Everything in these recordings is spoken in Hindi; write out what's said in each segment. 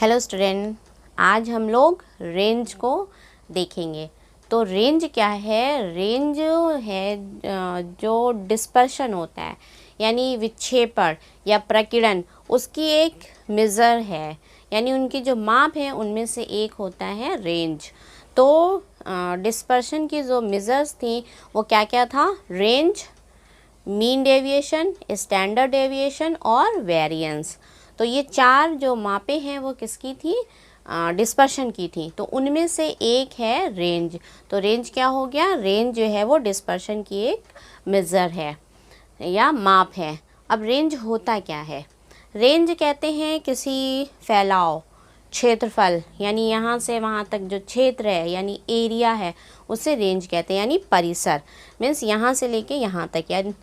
हेलो स्टूडेंट, आज हम लोग रेंज को देखेंगे। तो रेंज क्या है? रेंज है जो डिस्पर्शन होता है, यानी विक्षेपण या प्रकीर्णन, उसकी एक मेज़र है, यानी उनकी जो माप है उनमें से एक होता है रेंज। तो डिस्पर्शन की जो मेज़र्स थी वो क्या क्या था? Range, mean deviation, standard deviation और वेरिएंस। तो ये चार जो मापें हैं वो किसकी थी? डिस्पर्शन की थी। तो उनमें से एक है रेंज। तो रेंज क्या हो गया? रेंज जो है वो डिस्पर्शन की एक मेज़र है या माप है। अब रेंज होता क्या है? रेंज कहते हैं किसी फैलाव, क्षेत्रफल, यानी यहाँ से वहाँ तक जो क्षेत्र है यानी एरिया है उसे रेंज कहते हैं, यानी परिसर। मीन्स यहाँ से लेके यहाँ तक, यानी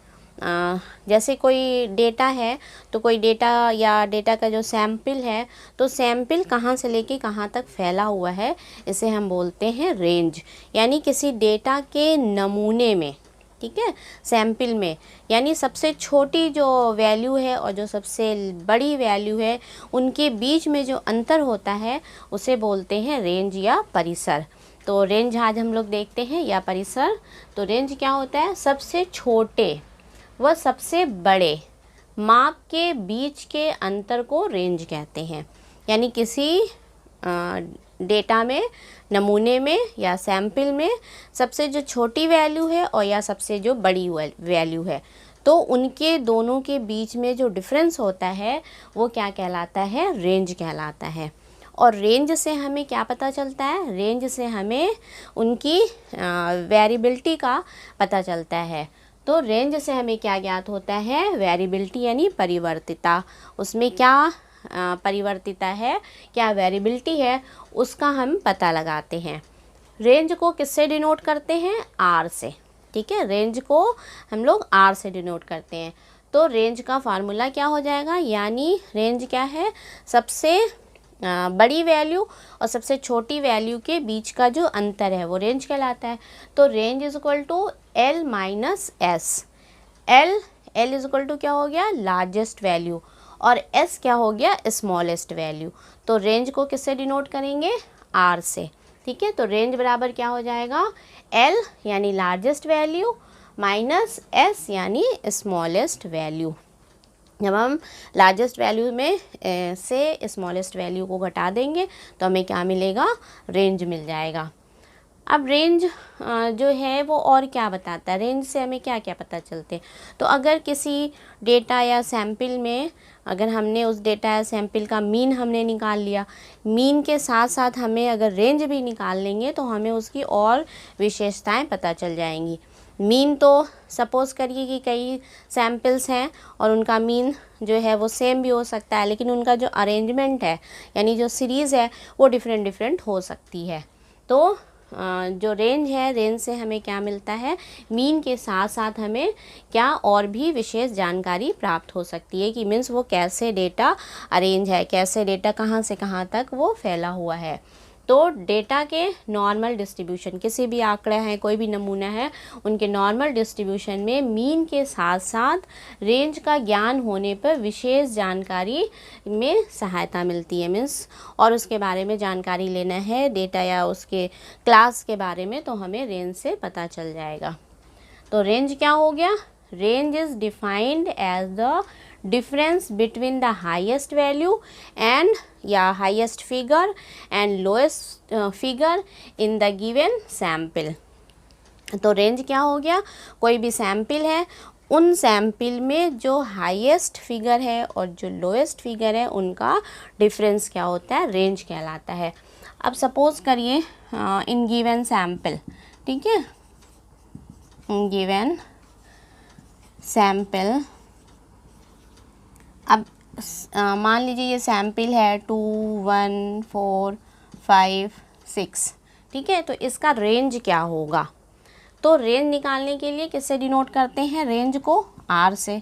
जैसे कोई डेटा है तो कोई डेटा या डेटा का जो सैंपल है, तो सैंपल कहाँ से लेके कहाँ तक फैला हुआ है इसे हम बोलते हैं रेंज। यानी किसी डेटा के नमूने में, ठीक है, सैंपल में, यानी सबसे छोटी जो वैल्यू है और जो सबसे बड़ी वैल्यू है उनके बीच में जो अंतर होता है उसे बोलते हैं रेंज या परिसर। तो रेंज आज हम लोग देखते हैं या परिसर। तो रेंज क्या होता है? सबसे छोटे व सबसे बड़े माप के बीच के अंतर को रेंज कहते हैं। यानी किसी डेटा में, नमूने में या सैंपल में सबसे जो छोटी वैल्यू है और या सबसे जो बड़ी वैल्यू है, तो उनके दोनों के बीच में जो डिफरेंस होता है वो क्या कहलाता है? रेंज कहलाता है। और रेंज से हमें क्या पता चलता है? रेंज से हमें उनकी वेरिएबिलिटी का पता चलता है। तो रेंज से हमें क्या ज्ञात होता है? वेरिएबिलिटी यानी परिवर्तिता। उसमें क्या परिवर्तिता है, क्या वेरिएबिलिटी है, उसका हम पता लगाते हैं। रेंज को किससे डिनोट करते हैं? आर से। ठीक है, रेंज को हम लोग आर से डिनोट करते हैं। तो रेंज का फार्मूला क्या हो जाएगा? यानी रेंज क्या है? सबसे बड़ी वैल्यू और सबसे छोटी वैल्यू के बीच का जो अंतर है वो रेंज कहलाता है। तो range is equal to L minus S. L is equal to क्या हो गया? लार्जेस्ट वैल्यू, और एस क्या हो गया? Smallest value. तो रेंज को किससे डिनोट करेंगे? आर से। ठीक है, तो रेंज बराबर क्या हो जाएगा? एल यानी लार्जेस्ट वैल्यू माइनस एस यानी स्मॉलेस्ट वैल्यू। जब हम लार्जेस्ट वैल्यू में से स्मॉलेस्ट वैल्यू को घटा देंगे तो हमें क्या मिलेगा? रेंज मिल जाएगा। अब रेंज जो है वो और क्या बताता है? रेंज से हमें क्या क्या पता चलते हैं? तो अगर किसी डेटा या सैंपल में, अगर हमने उस डेटा या सैंपल का मीन हमने निकाल लिया, मीन के साथ साथ हमें अगर रेंज भी निकाल लेंगे तो हमें उसकी और विशेषताएं पता चल जाएंगी। मीन तो सपोज़ करिए कि कई सैम्पल्स हैं और उनका मीन जो है वो सेम भी हो सकता है, लेकिन उनका जो अरेंजमेंट है यानी जो सीरीज़ है वो डिफरेंट हो सकती है। तो जो रेंज है, रेंज से हमें क्या मिलता है? मीन के साथ साथ हमें क्या और भी विशेष जानकारी प्राप्त हो सकती है कि मीन्स वो कैसे डेटा अरेंज है, कैसे डेटा कहाँ से कहाँ तक वो फैला हुआ है। तो डेटा के नॉर्मल डिस्ट्रीब्यूशन, किसी भी आंकड़ा है, कोई भी नमूना है, उनके नॉर्मल डिस्ट्रीब्यूशन में मीन के साथ साथ रेंज का ज्ञान होने पर विशेष जानकारी में सहायता मिलती है। मीन्स और उसके बारे में जानकारी लेना है डेटा या उसके क्लास के बारे में, तो हमें रेंज से पता चल जाएगा। तो रेंज क्या हो गया? Range is defined as the difference between the highest value and highest figure and lowest figure in the given sample। तो रेंज क्या हो गया? कोई भी सैंपल है, उन सैंपल में जो हाईएस्ट फिगर है और जो लोएस्ट फिगर है उनका डिफरेंस क्या होता है? रेंज कहलाता है। अब सपोज करिए इन गिवन सैंपल, ठीक है, इन गिवन सैंपल, अब मान लीजिए ये सैंपल है 2, 1, 4, 5, 6, ठीक है। तो इसका रेंज क्या होगा? तो रेंज निकालने के लिए किससे डिनोट करते हैं रेंज को? आर से।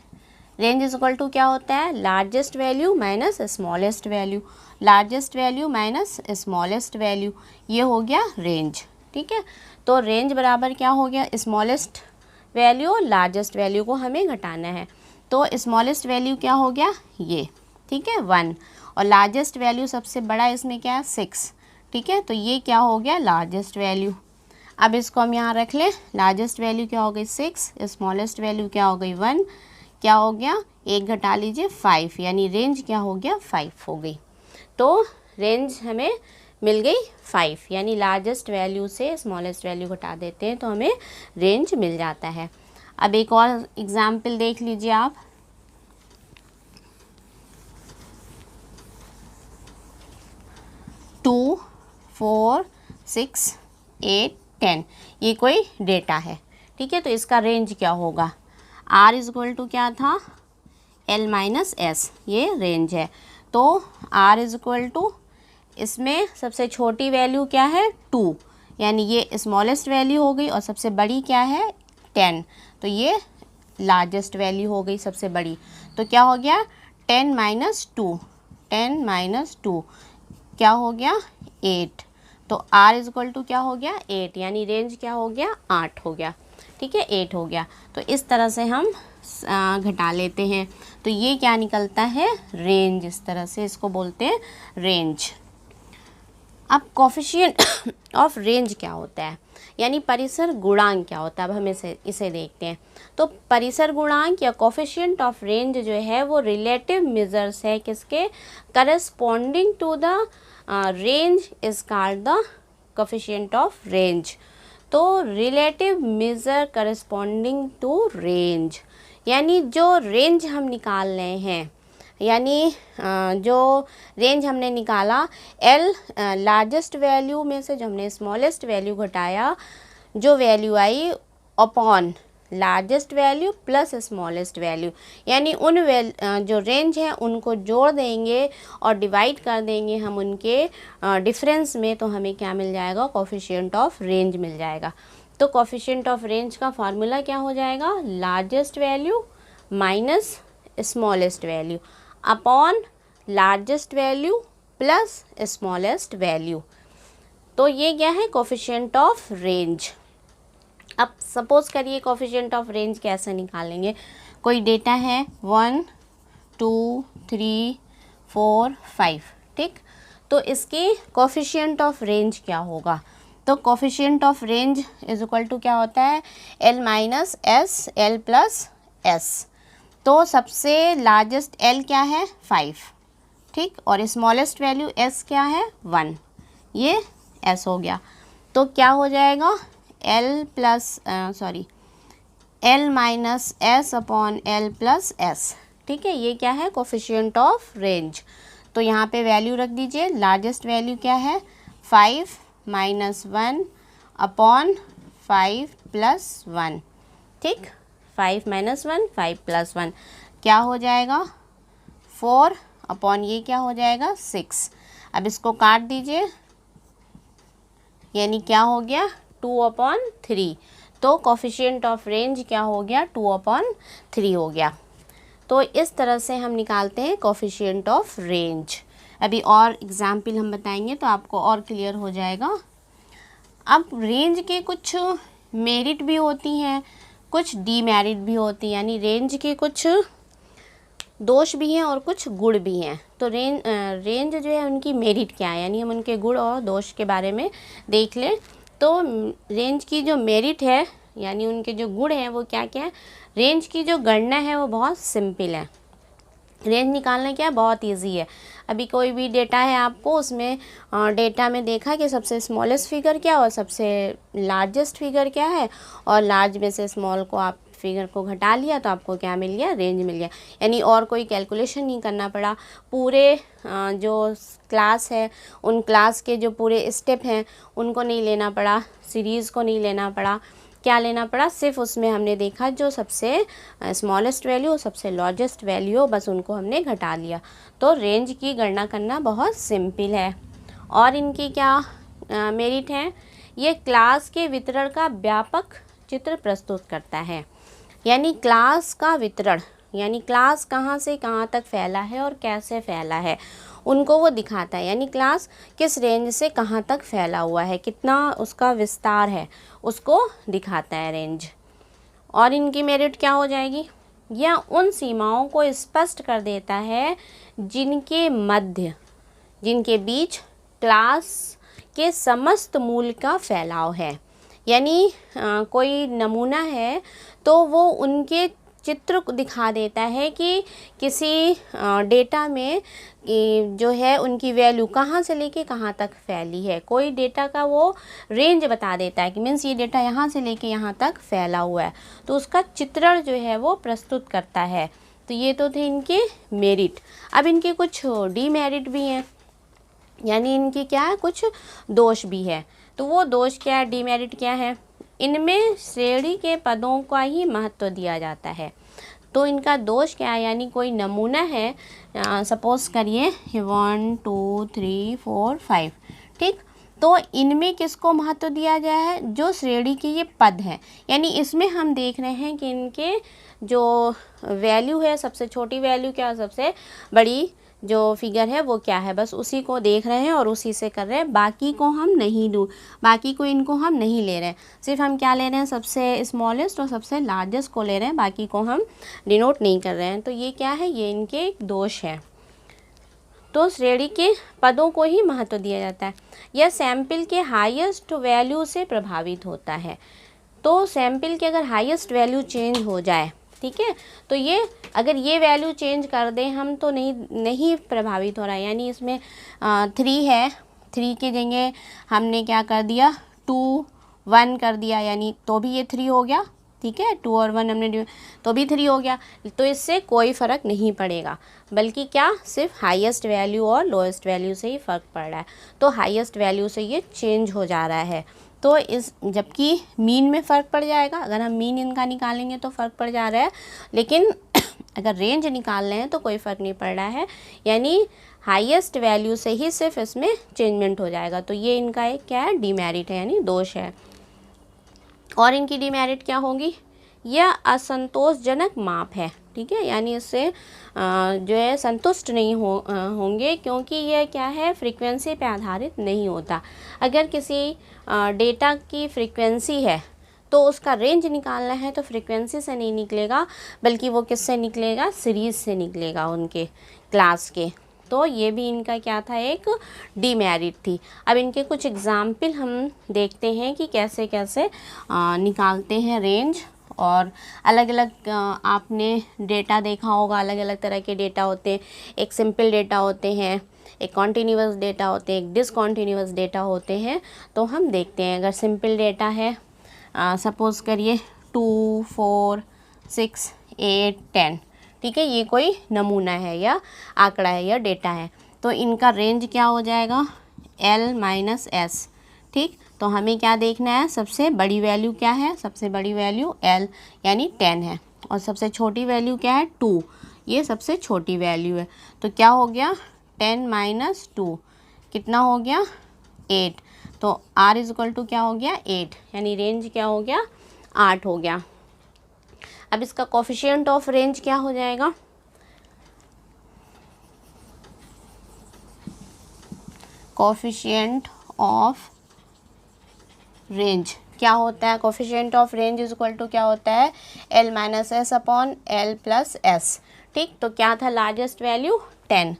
रेंज इज इक्वल टू क्या होता है? Largest value minus smallest value. Largest value minus smallest value, ये हो गया रेंज। ठीक है, तो रेंज बराबर क्या हो गया? स्मॉलेस्ट वैल्यू और लार्जेस्ट वैल्यू को हमें घटाना है। तो स्मॉलेस्ट वैल्यू क्या हो गया? ये, ठीक है, 1, और लार्जेस्ट वैल्यू सबसे बड़ा इसमें क्या है 6, ठीक है। तो ये क्या हो गया लार्जेस्ट वैल्यू। अब इसको हम यहाँ रख लें, लार्जेस्ट वैल्यू क्या हो गई 6, स्मॉलेस्ट वैल्यू क्या हो गई 1, क्या हो गया 1 घटा लीजिए 5, यानी रेंज क्या हो गया 5 हो गई। तो रेंज हमें मिल गई 5, यानी लार्जेस्ट वैल्यू से स्मॉलेस्ट वैल्यू घटा देते हैं तो हमें रेंज मिल जाता है। अब एक और एग्जाम्पल देख लीजिए आप। 2, 4, 6, 8, 10 ये कोई डेटा है, ठीक है। तो इसका रेंज क्या होगा, R इज़ टू क्या था L माइनस S, ये रेंज है। तो R इज़ टू इसमें सबसे छोटी वैल्यू क्या है 2, यानी ये स्मॉलेस्ट वैल्यू हो गई, और सबसे बड़ी क्या है 10, तो ये लार्जेस्ट वैल्यू हो गई सबसे बड़ी। तो क्या हो गया 10 माइनस 2, 10 माइनस 2 क्या हो गया 8। तो R इज़ टू क्या हो गया 8, यानी रेंज क्या हो गया 8 हो गया, ठीक है 8 हो गया। तो इस तरह से हम घटा लेते हैं, तो ये क्या निकलता है रेंज, इस तरह से इसको बोलते हैं रेंज। अब कोफिशिएंट ऑफ रेंज क्या होता है, यानी परिसर गुणांक क्या होता है, अब हम इसे देखते हैं। तो परिसर गुणांक या कोफिशिएंट ऑफ रेंज जो है वो रिलेटिव मेजर्स है किसके, corresponding to the range is called the coefficient of range. तो relative measure corresponding to range, यानी जो रेंज हम निकाल रहे हैं, यानी जो रेंज हमने निकाला L लार्जेस्ट वैल्यू में से जो हमने स्मॉलेस्ट वैल्यू घटाया, जो वैल्यू आई upon largest value plus smallest value, यानी उन जो रेंज है उनको जोड़ देंगे और डिवाइड कर देंगे हम उनके डिफरेंस में, तो हमें क्या मिल जाएगा कोफिशिएंट ऑफ रेंज मिल जाएगा। तो कोफिशिएंट ऑफ रेंज का फार्मूला क्या हो जाएगा, largest value minus smallest value upon largest value plus smallest value. तो ये क्या है कोफिशिएंट ऑफ रेंज। अब सपोज करिए कोफिशिएंट ऑफ रेंज कैसे निकालेंगे, कोई डेटा है 1, 2, 3, 4, 5, ठीक। तो इसकी कोफिशिएंट ऑफ रेंज क्या होगा, तो coefficient of range is equal to क्या होता है L minus S, L plus S। तो सबसे लार्जेस्ट L क्या है 5, ठीक, और स्मॉलेस्ट वैल्यू S क्या है 1, ये S हो गया। तो क्या हो जाएगा L minus S upon L plus S, ठीक है। ये क्या है कोफिशिएंट ऑफ रेंज। तो यहाँ पे वैल्यू रख दीजिए, लार्जेस्ट वैल्यू क्या है 5 माइनस 1 अपॉन 5 प्लस 1, ठीक, 5 माइनस 1 5 प्लस 1 क्या हो जाएगा 4 अपॉन ये क्या हो जाएगा 6। अब इसको काट दीजिए, यानी क्या हो गया 2 अपॉन 3। तो कोफिशिएंट ऑफ रेंज क्या हो गया 2 अपॉन 3 हो गया। तो इस तरह से हम निकालते हैं कोफिशिएंट ऑफ रेंज। अभी और एग्जाम्पल हम बताएंगे तो आपको और क्लियर हो जाएगा। अब रेंज के कुछ मेरिट भी होती हैं, कुछ डीमेरिट भी होती हैं, यानी रेंज के कुछ दोष भी हैं और कुछ गुण भी हैं। तो रेंज जो है उनकी मेरिट क्या है, यानी हम उनके गुण और दोष के बारे में देख लें। तो रेंज की जो मेरिट है, यानी उनके जो गुण हैं वो क्या क्या है, रेंज की जो गणना है वो बहुत सिंपल है। रेंज निकालना क्या बहुत इजी है। अभी कोई भी डेटा है आपको, उसमें डेटा में देखा कि सबसे स्मॉलेस्ट फिगर क्या और सबसे लार्जेस्ट फिगर क्या है, और लार्ज में से स्मॉल को आप फिगर को घटा लिया तो आपको क्या मिल गया रेंज मिल गया। यानी और कोई कैलकुलेशन नहीं करना पड़ा, पूरे जो क्लास है उन क्लास के जो पूरे स्टेप हैं उनको नहीं लेना पड़ा, सीरीज़ को नहीं लेना पड़ा, क्या लेना पड़ा सिर्फ उसमें हमने देखा जो सबसे स्मॉलेस्ट वैल्यू सबसे लार्जेस्ट वैल्यू बस उनको हमने घटा लिया। तो रेंज की गणना करना बहुत सिंपल है। और इनकी क्या मेरिट हैं, ये क्लास के वितरण का व्यापक चित्र प्रस्तुत करता है, यानी क्लास का वितरण, यानी क्लास कहाँ से कहाँ तक फैला है और कैसे फैला है उनको वो दिखाता है, यानी क्लास किस रेंज से कहाँ तक फैला हुआ है, कितना उसका विस्तार है उसको दिखाता है रेंज। और इनकी मेरिट क्या हो जाएगी, या उन सीमाओं को स्पष्ट कर देता है जिनके मध्य, जिनके बीच क्लास के समस्त मूल का फैलाव है। यानी कोई नमूना है तो वो उनके चित्र दिखा देता है कि किसी डेटा में जो है उनकी वैल्यू कहाँ से लेके कहाँ तक फैली है। कोई डेटा का वो रेंज बता देता है कि मीन्स ये डेटा यहाँ से लेके यहाँ तक फैला हुआ है, तो उसका चित्रण जो है वो प्रस्तुत करता है। तो ये तो थे इनके मेरिट। अब इनके कुछ डीमेरिट भी हैं, यानी इनके क्या है, कुछ दोष भी है। तो वो दोष क्या है, डीमेरिट क्या है? इनमें श्रेणी के पदों का ही महत्व दिया जाता है। तो इनका दोष क्या है, यानी कोई नमूना है, सपोज करिए 1 2 3 4 5, ठीक, तो इनमें किसको महत्व दिया गया है? जो श्रेणी के ये पद हैं। यानी इसमें हम देख रहे हैं कि इनके जो वैल्यू है, सबसे छोटी वैल्यू क्या, सबसे बड़ी जो फिगर है वो क्या है, बस उसी को देख रहे हैं और उसी से कर रहे हैं। बाकी को हम नहीं बाकी को इनको हम नहीं ले रहे हैं, सिर्फ हम क्या ले रहे हैं, सबसे स्मॉलेस्ट और सबसे लार्जेस्ट को ले रहे हैं, बाकी को हम डिनोट नहीं कर रहे हैं। तो ये क्या है, ये इनके एक दोष है। तो श्रेणी के पदों को ही महत्व दिया जाता है। यह सैंपल के हाईएस्ट वैल्यू से प्रभावित होता है। तो सैंपल के अगर हाईएस्ट वैल्यू चेंज हो जाए, ठीक है, तो ये अगर ये वैल्यू चेंज कर दें हम तो नहीं प्रभावित हो रहा है। यानी इसमें 3 है, 3 की जगह हमने क्या कर दिया, 2 1 कर दिया, यानी तो भी ये 3 हो गया, ठीक है, 2 और 1 हमने तो भी 3 हो गया। तो इससे कोई फ़र्क नहीं पड़ेगा, बल्कि क्या, सिर्फ हाईएस्ट वैल्यू और लोएस्ट वैल्यू से ही फ़र्क पड़ रहा है। तो हाईएस्ट वैल्यू से ये चेंज हो जा रहा है। तो इस जबकि मीन में फ़र्क पड़ जाएगा, अगर हम मीन इनका निकालेंगे तो फ़र्क पड़ जा रहा है, लेकिन अगर रेंज निकाल रहे हैं तो कोई फ़र्क नहीं पड़ रहा है। यानी हाईएस्ट वैल्यू से ही सिर्फ इसमें चेंजमेंट हो जाएगा। तो ये इनका एक क्या है, डीमेरिट है, यानी दोष है। और इनकी डीमेरिट क्या होगी, यह असंतोषजनक माप है, ठीक है, यानी इससे जो है संतुष्ट नहीं होंगे, क्योंकि यह क्या है, फ्रीक्वेंसी पे आधारित नहीं होता। अगर किसी डेटा की फ्रीक्वेंसी है तो उसका रेंज निकालना है तो फ्रीक्वेंसी से नहीं निकलेगा, बल्कि वो किससे निकलेगा, सीरीज़ से निकलेगा, उनके क्लास के। तो ये भी इनका क्या था, एक डीमेरिट थी। अब इनके कुछ एग्जाम्पल हम देखते हैं कि कैसे कैसे निकालते हैं रेंज। और अलग अलग आपने डेटा देखा होगा, अलग अलग तरह के डेटा होते हैं। एक सिंपल डेटा होते हैं, एक कॉन्टीन्यूअस डेटा होते हैं, एक डिसकॉन्टीन्यूअस डेटा होते हैं। तो हम देखते हैं, अगर सिंपल डेटा है, सपोज़ करिए 2 4 6 8 10, ठीक है, ये कोई नमूना है या आंकड़ा है या डेटा है। तो इनका रेंज क्या हो जाएगा, L - S, ठीक। तो हमें क्या देखना है, सबसे बड़ी वैल्यू क्या है, सबसे बड़ी वैल्यू L यानी 10 है, और सबसे छोटी वैल्यू क्या है, 2, ये सबसे छोटी वैल्यू है। तो क्या हो गया, 10 - 2 कितना हो गया, 8। तो R = क्या हो गया, 8, यानी रेंज क्या हो गया, 8 हो गया। अब इसका कोफिशिएंट ऑफ रेंज क्या हो जाएगा, कोफिशिएंट ऑफ रेंज क्या होता है, कोफिशिएंट ऑफ रेंज = क्या होता है, L - S upon L + S, ठीक। तो क्या था, लार्जेस्ट वैल्यू 10,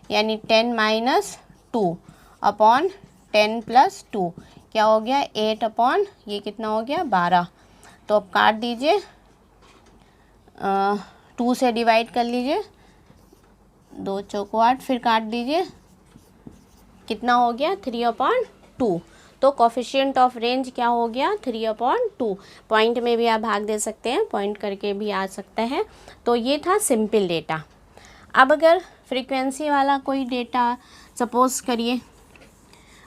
यानी 10 - 2 अपॉन 10 + 2 क्या हो गया, 8 अपॉन ये कितना हो गया, 12। तो अब काट दीजिए, 2 से डिवाइड कर लीजिए, 2 चौको 8, फिर काट दीजिए, कितना हो गया, 3/2। तो कोफिशिएंट ऑफ रेंज क्या हो गया, 3/2। पॉइंट में भी आप भाग दे सकते हैं, पॉइंट करके भी आ सकता है। तो ये था सिंपल डेटा। अब अगर फ्रीक्वेंसी वाला कोई डेटा, सपोज़ करिए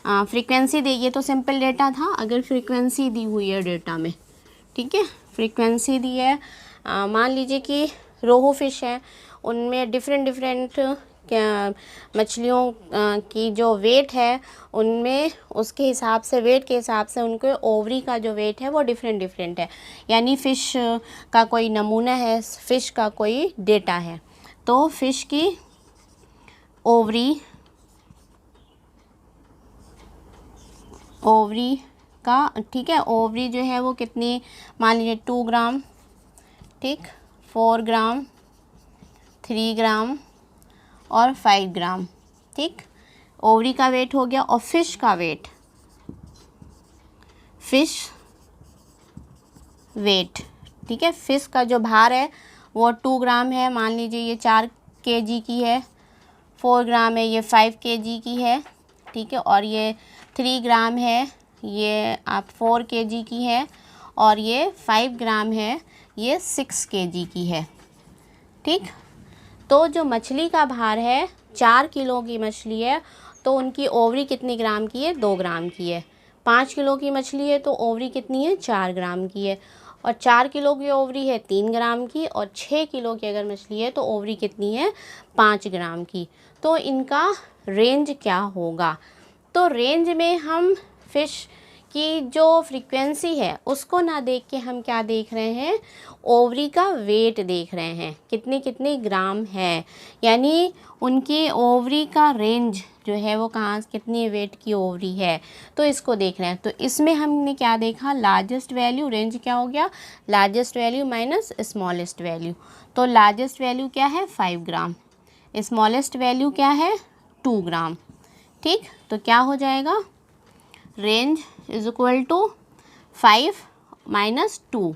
फ्रीक्वेंसी देखिए, तो सिंपल डेटा था, अगर फ्रीक्वेंसी दी हुई है डेटा में, ठीक है, फ्रीक्वेंसी दी है, मान लीजिए कि रोहू फिश है, उनमें डिफरेंट मछलियों की जो वेट है, उनमें उसके हिसाब से, वेट के हिसाब से उनके ओवरी का जो वेट है वो डिफरेंट है। यानी फ़िश का कोई नमूना है, फ़िश का कोई डेटा है, तो फ़िश की ओवरी का, ठीक है, ओवरी जो है वो कितनी, मान लीजिए 2 ग्राम, ठीक, 4 ग्राम, 3 ग्राम और 5 ग्राम। ठीक, ओवरी का वेट हो गया। और फिश का वेट, फिश वेट, ठीक है, फिश का जो भार है वो 2 ग्राम है। मान लीजिए ये 4 kg की है, 4 ग्राम है, ये 5 kg की है। ठीक है, और ये 3 ग्राम है, ये आप 4 kg की है। और ये 5 ग्राम है, ये 6 kg की है। ठीक, तो जो मछली का भार है, 4 किलो की मछली है तो उनकी ओवरी कितनी ग्राम की है? 2 ग्राम की है। 5 किलो की मछली है तो ओवरी कितनी है? 4 ग्राम की है। और 4 किलो की ओवरी है 3 ग्राम की। और 6 किलो की अगर मछली है तो ओवरी कितनी है? 5 ग्राम की। तो इनका रेंज क्या होगा? तो रेंज में हम फिश की जो फ्रीक्वेंसी है उसको ना देख के हम क्या देख रहे हैं? ओवरी का वेट देख रहे हैं, कितने कितने ग्राम है, यानी उनकी ओवरी का रेंज जो है वो कहाँ, कितनी वेट की ओवरी है, तो इसको देख रहे हैं। तो इसमें हमने क्या देखा? लार्जेस्ट वैल्यू, रेंज क्या हो गया? Largest value minus smallest value. तो लार्जेस्ट वैल्यू क्या है? 5 ग्राम। स्मॉलेस्ट वैल्यू क्या है? 2 ग्राम। ठीक, तो क्या हो जाएगा? Range is equal to 5 minus 2,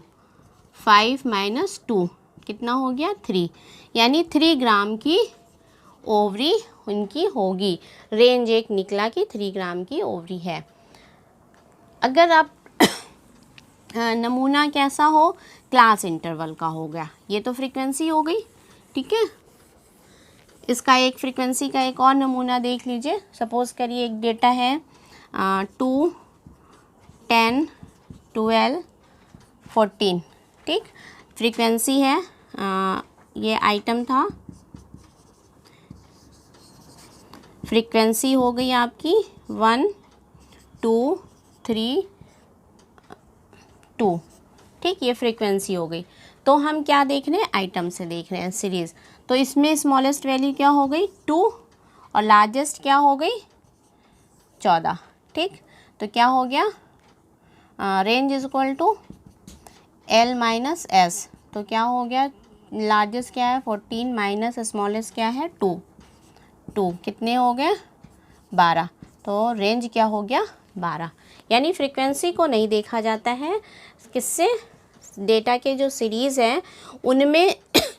5 minus 2 कितना हो गया? 3, यानी 3 ग्राम की ओवरी उनकी होगी। रेंज एक निकला कि 3 ग्राम की ओवरी है। अगर आप नमूना कैसा हो? क्लास इंटरवल का हो गया। ये तो फ्रीक्वेंसी हो गई। ठीक है, इसका एक फ्रीक्वेंसी का एक और नमूना देख लीजिए। सपोज़ करिए एक डेटा है 2, 10, 12, 14। ठीक, फ्रीक्वेंसी है, ये आइटम था, फ्रीक्वेंसी हो गई आपकी 1, 2, 3, 2। ठीक, ये फ्रीक्वेंसी हो गई। तो हम क्या देख रहे हैं? आइटम से देख रहे हैं, सीरीज़। तो इसमें स्मॉलेस्ट वैल्यू क्या हो गई? 2, और लार्जेस्ट क्या हो गई? 14। ठीक, तो क्या हो गया? Range is equal to L minus S. तो क्या हो गया? लार्जेस्ट क्या है? 14 माइनस स्मॉलेस्ट क्या है? 2 कितने हो गए? 12। तो रेंज क्या हो गया? 12। यानी फ्रीक्वेंसी को नहीं देखा जाता है, किससे? डेटा के जो सीरीज़ हैं उनमें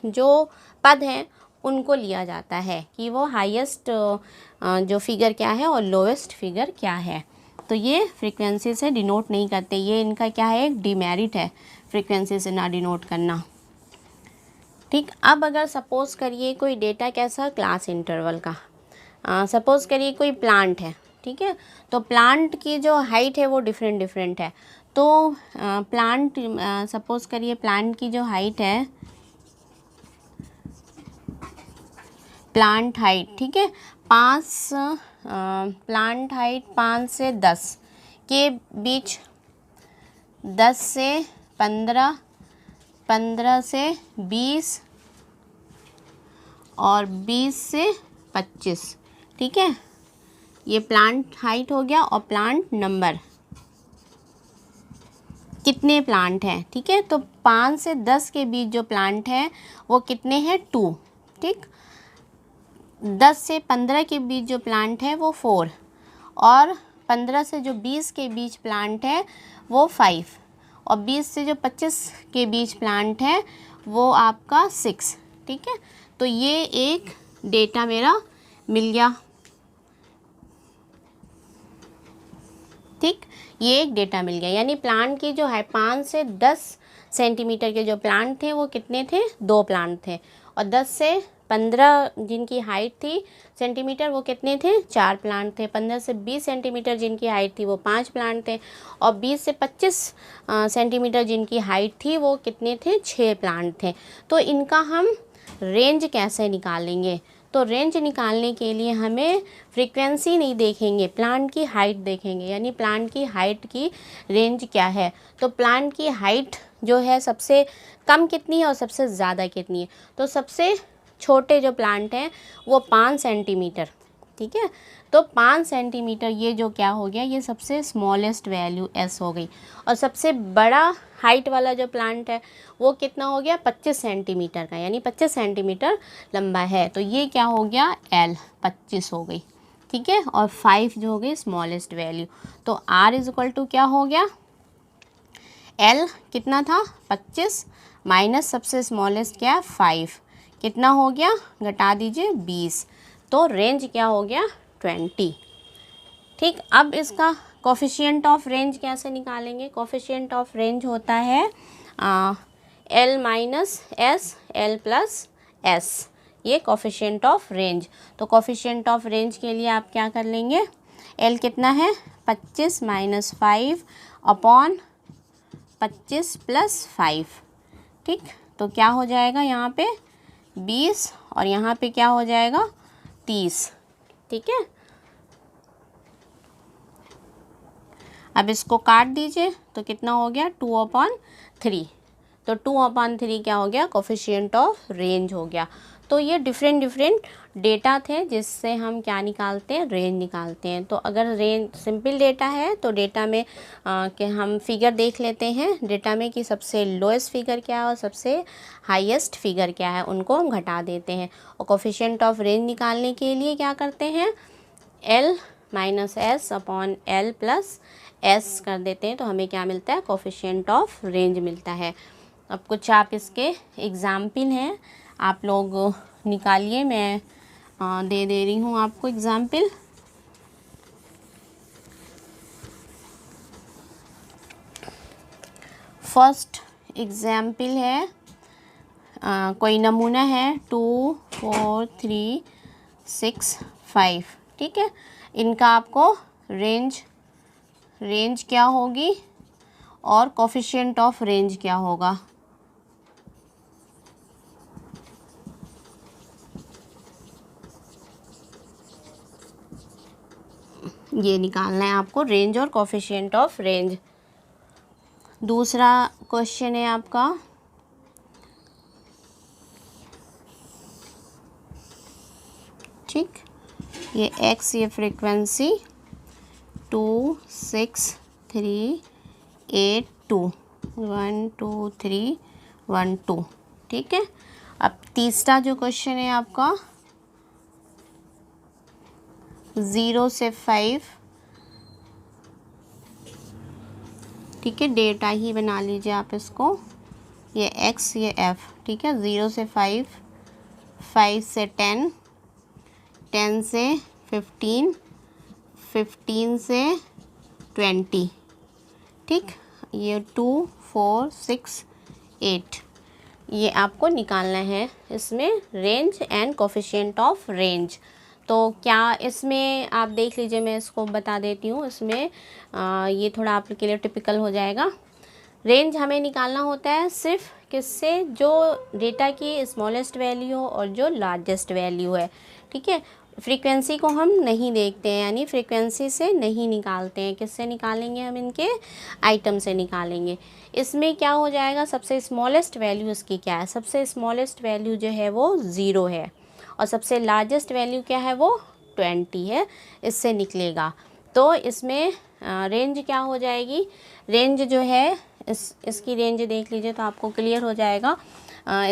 जो पद हैं उनको लिया जाता है कि वो हाईएस्ट जो फिगर क्या है और लोएस्ट फिगर क्या है। तो ये फ्रीक्वेंसी से डिनोट नहीं करते, ये इनका क्या है? एक डिमेरिट है फ्रीक्वेंसी से ना डिनोट करना। ठीक, अब अगर सपोज़ करिए कोई डेटा कैसा? क्लास इंटरवल का। सपोज़ करिए कोई प्लांट है। ठीक है, तो प्लांट की जो हाइट है वो डिफरेंट है। तो प्लांट, सपोज़ करिए प्लांट की जो हाइट है, प्लांट हाइट, ठीक है, 5, प्लांट हाइट 5 से 10 के बीच, 10 से 15, 15 से 20 और 20 से 25। ठीक है, ये प्लांट हाइट हो गया। और प्लांट नंबर, कितने प्लांट हैं? ठीक है, तो 5 से 10 के बीच जो प्लांट हैं वो कितने हैं? 2। ठीक, 10 से 15 के बीच जो प्लांट है वो 4, और 15 से जो 20 के बीच प्लांट है वो 5, और 20 से जो 25 के बीच प्लांट है वो आपका 6। ठीक है, तो ये एक डेटा मेरा मिल गया। ठीक, ये एक डेटा मिल गया, यानी प्लांट की जो है 5 से 10 सेंटीमीटर के जो प्लांट थे वो कितने थे? 2 प्लांट थे। और 10 से 15 जिनकी हाइट थी सेंटीमीटर वो कितने थे? 4 प्लांट थे। 15 से 20 सेंटीमीटर जिनकी हाइट थी वो 5 प्लांट थे। और 20 से 25 सेंटीमीटर जिनकी हाइट थी वो कितने थे? 6 प्लांट थे। तो इनका हम रेंज कैसे निकालेंगे? तो रेंज निकालने के लिए हमें फ्रीक्वेंसी नहीं देखेंगे, प्लांट की हाइट देखेंगे, यानी प्लांट की हाइट की रेंज क्या है। तो प्लांट की हाइट जो है सबसे कम कितनी है और सबसे ज़्यादा कितनी है? तो सबसे छोटे जो प्लांट हैं वो 5 सेंटीमीटर। ठीक है, तो 5 सेंटीमीटर ये जो क्या हो गया, ये सबसे स्मॉलेस्ट वैल्यू s हो गई। और सबसे बड़ा हाइट वाला जो प्लांट है वो कितना हो गया, 25 सेंटीमीटर का, यानी 25 सेंटीमीटर लंबा है। तो ये क्या हो गया, l 25 हो गई, ठीक है। और 5 जो हो गई स्मॉलेस्ट वैल्यू। तो r इज इक्वल टू क्या हो गया, l कितना था 25 माइनस सबसे स्मॉलेस्ट क्या है 5, कितना हो गया, घटा दीजिए 20। तो रेंज क्या हो गया 20। ठीक, अब इसका कोफिशिएंट ऑफ रेंज कैसे निकालेंगे। कोफिशिएंट ऑफ रेंज होता है l minus S l plus S, ये कोफिशिएंट ऑफ रेंज। तो कोफिशिएंट ऑफ रेंज के लिए आप क्या कर लेंगे, l कितना है 25 माइनस 5 अपॉन 25 प्लस 5, ठीक। तो क्या हो जाएगा यहाँ पे 20 और यहाँ पे क्या हो जाएगा 30, ठीक है। अब इसको काट दीजिए तो कितना हो गया 2/3। तो 2/3 क्या हो गया, कोफिशिएंट ऑफ रेंज हो गया। तो ये डिफरेंट डेटा थे जिससे हम क्या निकालते हैं, रेंज निकालते हैं। तो अगर रेंज सिंपल डेटा है तो डेटा में कि हम फिगर देख लेते हैं डेटा में कि सबसे लोएस्ट फिगर क्या है और सबसे हाईएस्ट फिगर क्या है, उनको हम घटा देते हैं। और कोफिशिएंट ऑफ रेंज निकालने के लिए क्या करते हैं, l minus S upon l plus S कर देते हैं। तो हमें क्या मिलता है, कोफिशिएंट ऑफ रेंज मिलता है। अब कुछ आप इसके एग्ज़ाम्पल हैं, आप लोग निकालिए, मैं दे रही हूँ आपको एग्ज़ाम्पल। फर्स्ट एग्ज़ाम्पल है, कोई नमूना है 2 4 3 6 5, ठीक है। इनका आपको रेंज क्या होगी और कोफिशिएंट ऑफ रेंज क्या होगा, ये निकालना है आपको, रेंज और कोफिशिएंट ऑफ रेंज। दूसरा क्वेश्चन है आपका, ठीक, ये x ये फ्रीक्वेंसी 2 6 3 8 2 1 2 3 1 2, ठीक है। अब तीसरा जो क्वेश्चन है आपका 0 से 5, ठीक है, डेटा ही बना लीजिए आप इसको, ये x ये f, ठीक है। 0 से 5, 5 से 10, 10 से 15, 15 से 20, ठीक। ये 2 4 6 8, ये आपको निकालना है इसमें range and coefficient of range. तो क्या इसमें आप देख लीजिए, मैं इसको बता देती हूँ। इसमें ये थोड़ा आपके लिए टिपिकल हो जाएगा। रेंज हमें निकालना होता है सिर्फ किससे, जो डेटा की स्मॉलेस्ट वैल्यू हो और जो लार्जेस्ट वैल्यू है, ठीक है। फ्रीक्वेंसी को हम नहीं देखते हैं, यानी फ्रीक्वेंसी से नहीं निकालते हैं। किससे निकालेंगे हम, इनके आइटम से निकालेंगे। इसमें क्या हो जाएगा, सबसे स्मॉलेस्ट वैल्यू इसकी क्या है, सबसे स्मॉलेस्ट वैल्यू जो है वो 0 है और सबसे लार्जेस्ट वैल्यू क्या है वो 20 है, इससे निकलेगा। तो इसमें रेंज क्या हो जाएगी, रेंज जो है इसकी रेंज देख लीजिए तो आपको क्लियर हो जाएगा।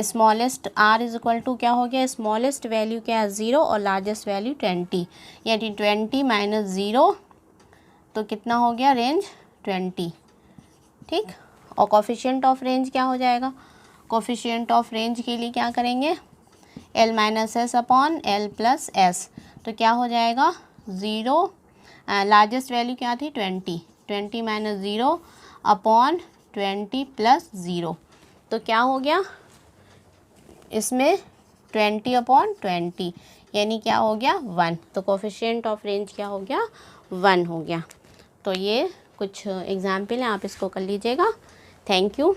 Smallest r is equal to क्या हो गया, स्मॉलेस्ट वैल्यू क्या है 0 और लार्जेस्ट वैल्यू 20, यानी 20 माइनस 0, तो कितना हो गया रेंज 20, ठीक। और कोफिशिएंट ऑफ रेंज क्या हो जाएगा, कोफिशिएंट ऑफ रेंज के लिए क्या करेंगे, l minus S upon l plus S. तो क्या हो जाएगा 0, लार्जेस्ट वैल्यू क्या थी 20, 20 माइनस 0 अपॉन 20 प्लस 0, तो क्या हो गया इसमें 20/20, यानी क्या हो गया 1। तो कोफिशिएंट ऑफ रेंज क्या हो गया 1 हो गया। तो ये कुछ एग्जाम्पल हैं, आप इसको कर लीजिएगा। Thank you.